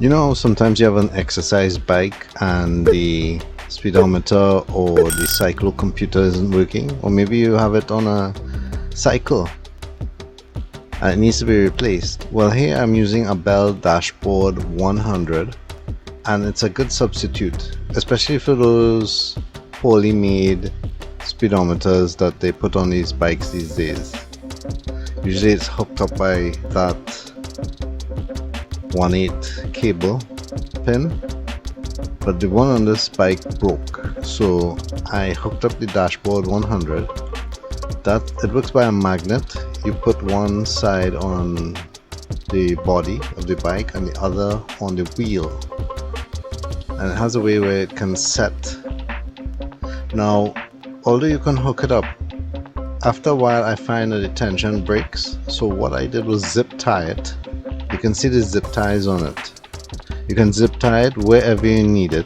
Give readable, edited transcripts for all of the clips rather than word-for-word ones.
You know, sometimes you have an exercise bike and the speedometer or the cyclocomputer isn't working, or maybe you have it on a cycle and it needs to be replaced. Well, here I'm using a Bell Dashboard 100 and it's a good substitute, especially for those poorly made speedometers that they put on these bikes these days. Usually it's hooked up by that 1/8 cable pin, but the one on this bike broke, so I hooked up the Dashboard 100. That it works by a magnet. You put one side on the body of the bike and the other on the wheel, and it has a way where it can set. Now, although you can hook it up, after a while I find that the tension breaks, so what I did was zip tie it. You can see the zip ties on it. You can zip tie it wherever you need it,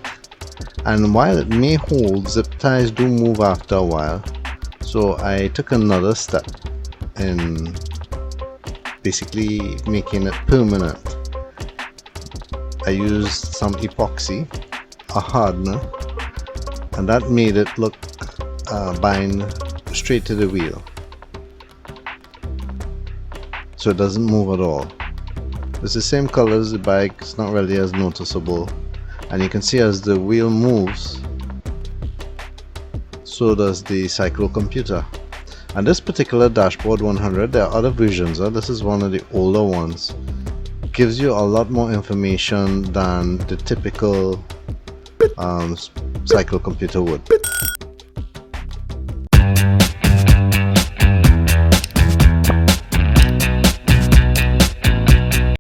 and while it may hold, zip ties do move after a while, so I took another step in basically making it permanent. I used some epoxy, a hardener, and that made it look bind straight to the wheel, so it doesn't move at all. It's the same color as the bike, it's not really as noticeable, and you can see as the wheel moves, so does the cyclocomputer. And this particular Dashboard 100, there are other versions, this is one of the older ones. It gives you a lot more information than the typical cyclocomputer would.